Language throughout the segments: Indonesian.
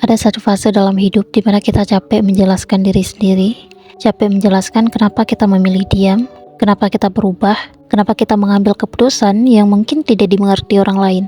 Ada satu fase dalam hidup di mana kita capek menjelaskan diri sendiri, capek menjelaskan kenapa kita memilih diam, kenapa kita berubah, kenapa kita mengambil keputusan yang mungkin tidak dimengerti orang lain.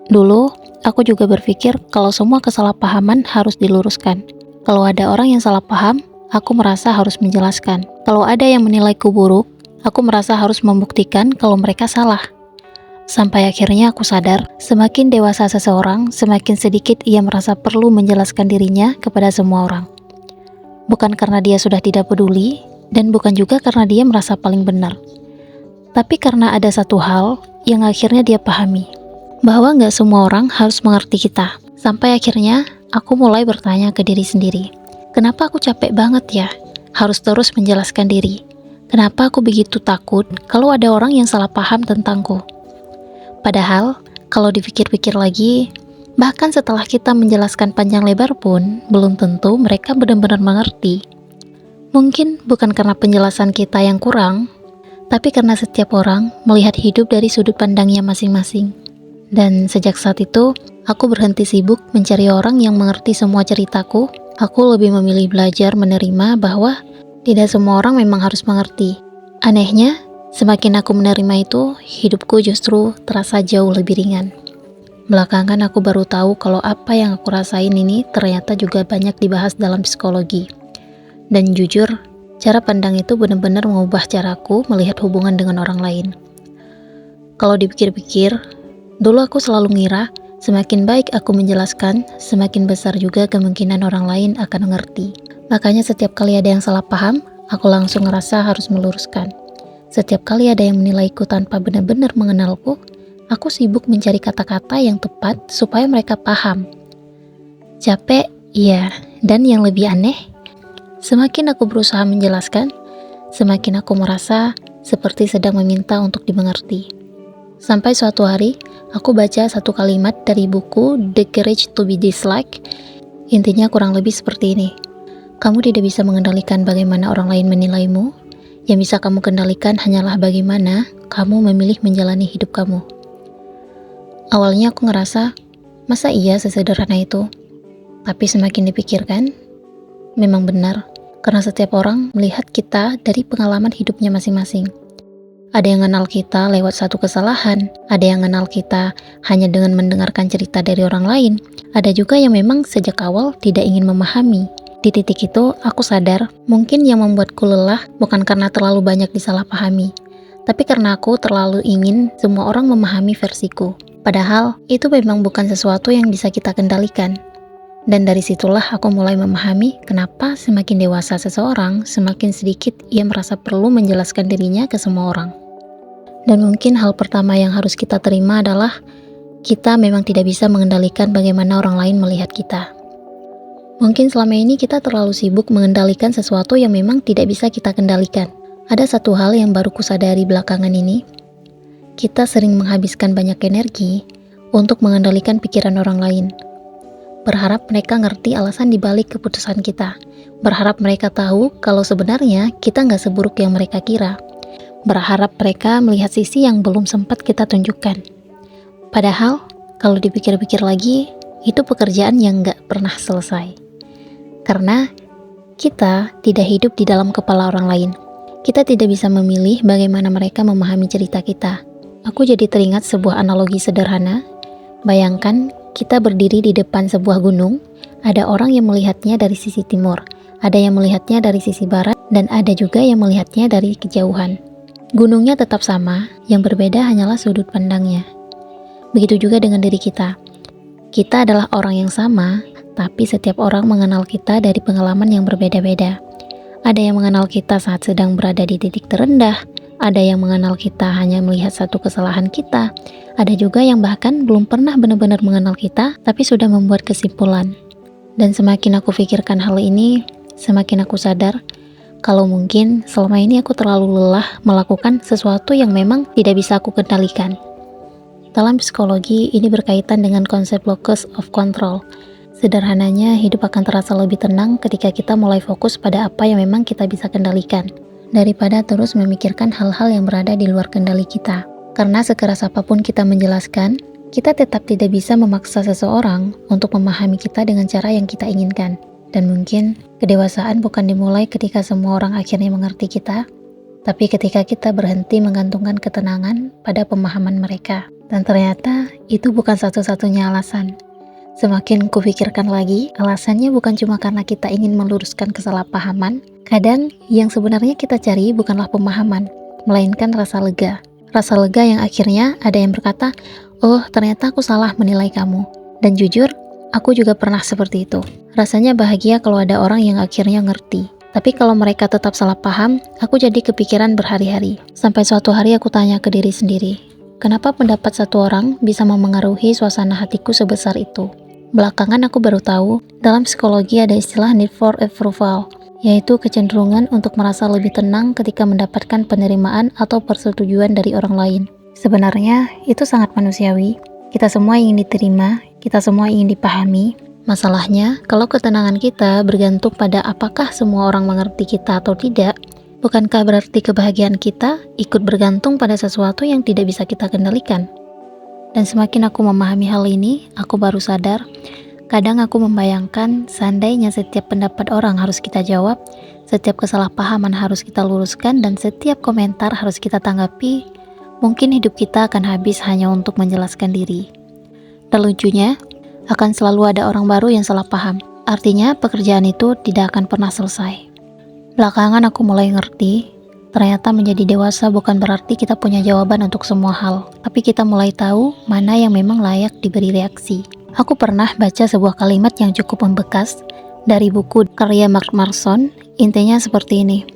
Dulu, aku juga berpikir kalau semua kesalahpahaman harus diluruskan. Kalau ada orang yang salah paham, aku merasa harus menjelaskan. Kalau ada yang menilaiku buruk, aku merasa harus membuktikan kalau mereka salah. Sampai akhirnya aku sadar, semakin dewasa seseorang, semakin sedikit ia merasa perlu menjelaskan dirinya kepada semua orang. Bukan karena dia sudah tidak peduli, dan bukan juga karena dia merasa paling benar. Tapi karena ada satu hal yang akhirnya dia pahami, bahwa nggak semua orang harus mengerti kita. Sampai akhirnya, aku mulai bertanya ke diri sendiri, kenapa aku capek banget ya, harus terus menjelaskan diri? Kenapa aku begitu takut kalau ada orang yang salah paham tentangku? Padahal, kalau dipikir-pikir lagi, bahkan setelah kita menjelaskan panjang lebar pun, belum tentu mereka benar-benar mengerti. Mungkin bukan karena penjelasan kita yang kurang, tapi karena setiap orang melihat hidup dari sudut pandangnya masing-masing. Dan sejak saat itu, aku berhenti sibuk mencari orang yang mengerti semua ceritaku. Aku lebih memilih belajar menerima bahwa tidak semua orang memang harus mengerti. Anehnya, semakin aku menerima itu, hidupku justru terasa jauh lebih ringan. Belakangan aku baru tahu kalau apa yang aku rasain ini ternyata juga banyak dibahas dalam psikologi. Dan jujur, cara pandang itu benar-benar mengubah caraku melihat hubungan dengan orang lain. Kalau dipikir-pikir, dulu aku selalu ngira, semakin baik aku menjelaskan, semakin besar juga kemungkinan orang lain akan mengerti. Makanya setiap kali ada yang salah paham, aku langsung ngerasa harus meluruskan. Setiap kali ada yang menilaiku tanpa benar-benar mengenalku, aku sibuk mencari kata-kata yang tepat supaya mereka paham. Capek, iya, dan yang lebih aneh, semakin aku berusaha menjelaskan, semakin aku merasa seperti sedang meminta untuk dimengerti. Sampai suatu hari, aku baca satu kalimat dari buku The Courage to be Disliked. Intinya kurang lebih seperti ini. Kamu tidak bisa mengendalikan bagaimana orang lain menilaimu. Yang bisa kamu kendalikan hanyalah bagaimana kamu memilih menjalani hidup kamu. Awalnya aku ngerasa, masa iya sesederhana itu? Tapi semakin dipikirkan, memang benar, karena setiap orang melihat kita dari pengalaman hidupnya masing-masing. Ada yang kenal kita lewat satu kesalahan, ada yang kenal kita hanya dengan mendengarkan cerita dari orang lain, ada juga yang memang sejak awal tidak ingin memahami. Di titik itu, aku sadar mungkin yang membuatku lelah bukan karena terlalu banyak disalahpahami, tapi karena aku terlalu ingin semua orang memahami versiku. Padahal, itu memang bukan sesuatu yang bisa kita kendalikan. Dan dari situlah aku mulai memahami kenapa semakin dewasa seseorang, semakin sedikit ia merasa perlu menjelaskan dirinya ke semua orang. Dan mungkin hal pertama yang harus kita terima adalah kita memang tidak bisa mengendalikan bagaimana orang lain melihat kita. Mungkin selama ini kita terlalu sibuk mengendalikan sesuatu yang memang tidak bisa kita kendalikan. Ada satu hal yang baru kusadari belakangan ini. Kita sering menghabiskan banyak energi untuk mengendalikan pikiran orang lain. Berharap mereka ngerti alasan dibalik keputusan kita. Berharap mereka tahu kalau sebenarnya kita nggak seburuk yang mereka kira. Berharap mereka melihat sisi yang belum sempat kita tunjukkan. Padahal, kalau dipikir-pikir lagi, itu pekerjaan yang nggak pernah selesai. Karena kita tidak hidup di dalam kepala orang lain. Kita tidak bisa memilih bagaimana mereka memahami cerita kita. Aku jadi teringat sebuah analogi sederhana. Bayangkan kita berdiri di depan sebuah gunung, ada orang yang melihatnya dari sisi timur, ada yang melihatnya dari sisi barat, dan ada juga yang melihatnya dari kejauhan. Gunungnya tetap sama, yang berbeda hanyalah sudut pandangnya. Begitu juga dengan diri kita. Kita adalah orang yang sama, tapi setiap orang mengenal kita dari pengalaman yang berbeda-beda. Ada yang mengenal kita saat sedang berada di titik terendah, ada yang mengenal kita hanya melihat satu kesalahan kita, ada juga yang bahkan belum pernah benar-benar mengenal kita, tapi sudah membuat kesimpulan. Dan semakin aku pikirkan hal ini, semakin aku sadar, kalau mungkin selama ini aku terlalu lelah melakukan sesuatu yang memang tidak bisa aku kendalikan. Dalam psikologi, ini berkaitan dengan konsep locus of control. Sederhananya, hidup akan terasa lebih tenang ketika kita mulai fokus pada apa yang memang kita bisa kendalikan, daripada terus memikirkan hal-hal yang berada di luar kendali kita. Karena sekeras apapun kita menjelaskan, Kita tetap tidak bisa memaksa seseorang untuk memahami kita dengan cara yang kita inginkan. Dan mungkin kedewasaan bukan dimulai ketika semua orang akhirnya mengerti kita, tapi ketika kita berhenti menggantungkan ketenangan pada pemahaman mereka. Dan ternyata itu bukan satu-satunya alasan. Semakin kupikirkan lagi, alasannya bukan cuma karena kita ingin meluruskan kesalahpahaman. Kadang yang sebenarnya kita cari bukanlah pemahaman, melainkan rasa lega. Rasa lega yang akhirnya ada yang berkata, "Oh, ternyata aku salah menilai kamu." Dan jujur, aku juga pernah seperti itu. Rasanya bahagia kalau ada orang yang akhirnya ngerti. Tapi kalau mereka tetap salah paham, aku jadi kepikiran berhari-hari. Sampai suatu hari aku tanya ke diri sendiri, kenapa pendapat satu orang bisa memengaruhi suasana hatiku sebesar itu? Belakangan aku baru tahu, dalam psikologi ada istilah need for approval, yaitu kecenderungan untuk merasa lebih tenang ketika mendapatkan penerimaan atau persetujuan dari orang lain. Sebenarnya, itu sangat manusiawi. Kita semua ingin diterima, kita semua ingin dipahami. Masalahnya, kalau ketenangan kita bergantung pada apakah semua orang mengerti kita atau tidak, bukankah berarti kebahagiaan kita ikut bergantung pada sesuatu yang tidak bisa kita kendalikan? Dan semakin aku memahami hal ini, aku baru sadar, kadang aku membayangkan seandainya setiap pendapat orang harus kita jawab, setiap kesalahpahaman harus kita luruskan, dan setiap komentar harus kita tanggapi, mungkin hidup kita akan habis hanya untuk menjelaskan diri. Dan lucunya, akan selalu ada orang baru yang salah paham. Artinya, pekerjaan itu tidak akan pernah selesai. Belakangan aku mulai ngerti, ternyata menjadi dewasa bukan berarti kita punya jawaban untuk semua hal, tapi kita mulai tahu mana yang memang layak diberi reaksi. Aku pernah baca sebuah kalimat yang cukup membekas dari buku karya Mark Manson. Intinya seperti ini,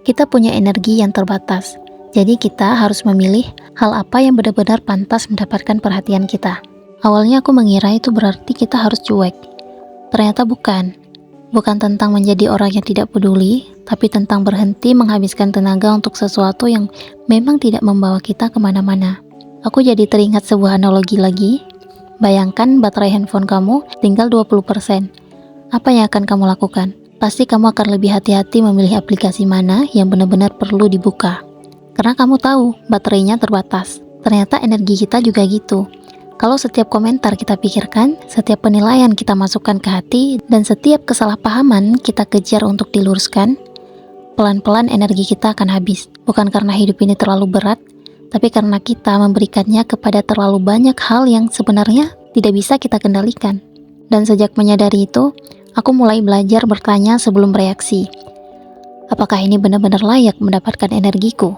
kita punya energi yang terbatas, jadi kita harus memilih hal apa yang benar-benar pantas mendapatkan perhatian kita. Awalnya aku mengira itu berarti kita harus cuek. Ternyata bukan. Bukan tentang menjadi orang yang tidak peduli, tapi tentang berhenti menghabiskan tenaga untuk sesuatu yang memang tidak membawa kita kemana-mana. Aku jadi teringat sebuah analogi lagi. Bayangkan baterai handphone kamu tinggal 20%. Apa yang akan kamu lakukan? Pasti kamu akan lebih hati-hati memilih aplikasi mana yang benar-benar perlu dibuka. Karena kamu tahu baterainya terbatas. Ternyata energi kita juga gitu. Kalau setiap komentar kita pikirkan, setiap penilaian kita masukkan ke hati, dan setiap kesalahpahaman kita kejar untuk diluruskan, pelan-pelan energi kita akan habis. Bukan karena hidup ini terlalu berat, tapi karena kita memberikannya kepada terlalu banyak hal yang sebenarnya tidak bisa kita kendalikan. Dan sejak menyadari itu, aku mulai belajar bertanya sebelum bereaksi. Apakah ini benar-benar layak mendapatkan energiku?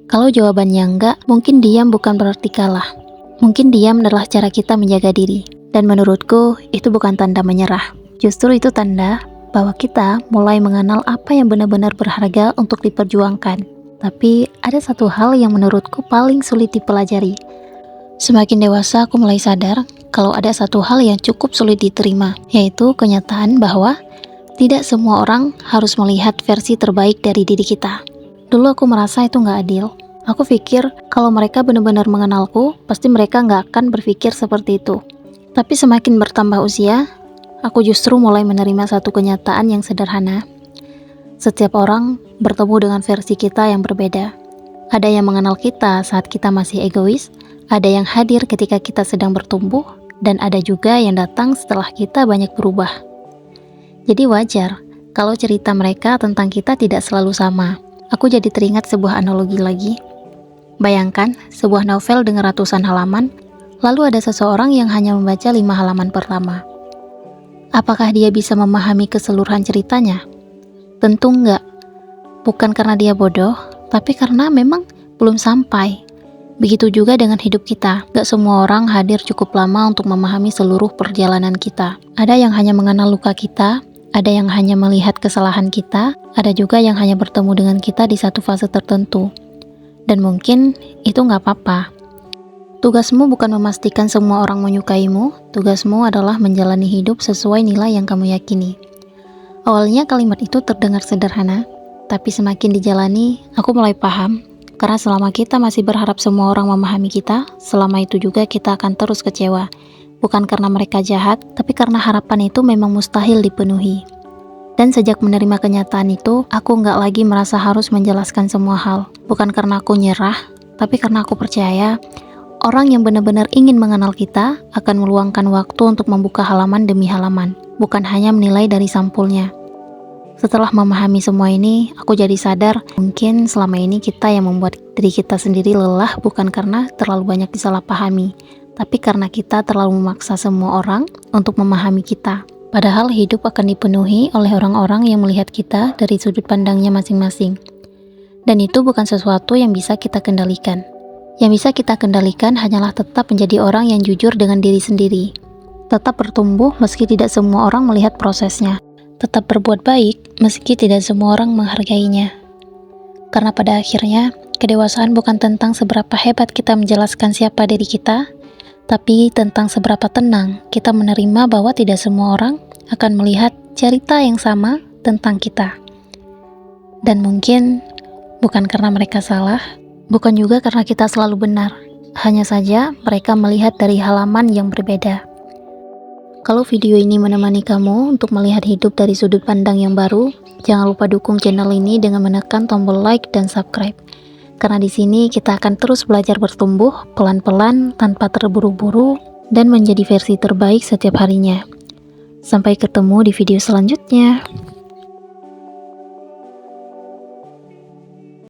Kalau jawabannya enggak, mungkin diam bukan berarti kalah. Mungkin diam adalah cara kita menjaga diri. Dan menurutku, itu bukan tanda menyerah. Justru itu tanda bahwa kita mulai mengenal apa yang benar-benar berharga untuk diperjuangkan. Tapi ada satu hal yang menurutku paling sulit dipelajari. Semakin dewasa aku mulai sadar kalau ada satu hal yang cukup sulit diterima, yaitu kenyataan bahwa tidak semua orang harus melihat versi terbaik dari diri kita. Dulu aku merasa itu gak adil. Aku pikir kalau mereka benar-benar mengenalku, pasti mereka gak akan berpikir seperti itu. Tapi semakin bertambah usia, aku justru mulai menerima satu kenyataan yang sederhana. Setiap orang bertemu dengan versi kita yang berbeda. Ada yang mengenal kita saat kita masih egois, ada yang hadir ketika kita sedang bertumbuh, dan ada juga yang datang setelah kita banyak berubah. Jadi wajar kalau cerita mereka tentang kita tidak selalu sama. Aku jadi teringat sebuah analogi lagi. Bayangkan sebuah novel dengan ratusan halaman, lalu ada seseorang yang hanya membaca 5 halaman pertama. Apakah dia bisa memahami keseluruhan ceritanya? Tentu enggak. Bukan karena dia bodoh, tapi karena memang belum sampai. Begitu juga dengan hidup kita. Gak semua orang hadir cukup lama untuk memahami seluruh perjalanan kita. Ada yang hanya mengenal luka kita, ada yang hanya melihat kesalahan kita, ada juga yang hanya bertemu dengan kita di satu fase tertentu. Dan mungkin itu gak apa-apa. Tugasmu bukan memastikan semua orang menyukaimu, tugasmu adalah menjalani hidup sesuai nilai yang kamu yakini. Awalnya kalimat itu terdengar sederhana, tapi semakin dijalani, aku mulai paham. Karena selama kita masih berharap semua orang memahami kita, selama itu juga kita akan terus kecewa. Bukan karena mereka jahat, tapi karena harapan itu memang mustahil dipenuhi. Dan sejak menerima kenyataan itu, aku nggak lagi merasa harus menjelaskan semua hal. Bukan karena aku nyerah, tapi karena aku percaya Orang yang benar-benar ingin mengenal kita akan meluangkan waktu untuk membuka halaman demi halaman, bukan hanya menilai dari sampulnya. Setelah memahami semua ini, aku jadi sadar mungkin selama ini kita yang membuat diri kita sendiri lelah bukan karena terlalu banyak disalahpahami, tapi karena kita terlalu memaksa semua orang untuk memahami kita. Padahal hidup akan dipenuhi oleh orang-orang yang melihat kita dari sudut pandangnya masing-masing. Dan itu bukan sesuatu yang bisa kita kendalikan. Yang bisa kita kendalikan hanyalah tetap menjadi orang yang jujur dengan diri sendiri. Tetap bertumbuh meski tidak semua orang melihat prosesnya. Tetap berbuat baik meski tidak semua orang menghargainya. Karena pada akhirnya, kedewasaan bukan tentang seberapa hebat kita menjelaskan siapa diri kita, tapi tentang seberapa tenang kita menerima bahwa tidak semua orang akan melihat cerita yang sama tentang kita. Dan mungkin bukan karena mereka salah, bukan juga karena kita selalu benar, hanya saja mereka melihat dari halaman yang berbeda. Kalau video ini menemani kamu untuk melihat hidup dari sudut pandang yang baru, jangan lupa dukung channel ini dengan menekan tombol like dan subscribe. Karena di sini kita akan terus belajar bertumbuh pelan-pelan tanpa terburu-buru dan menjadi versi terbaik setiap harinya. Sampai ketemu di video selanjutnya.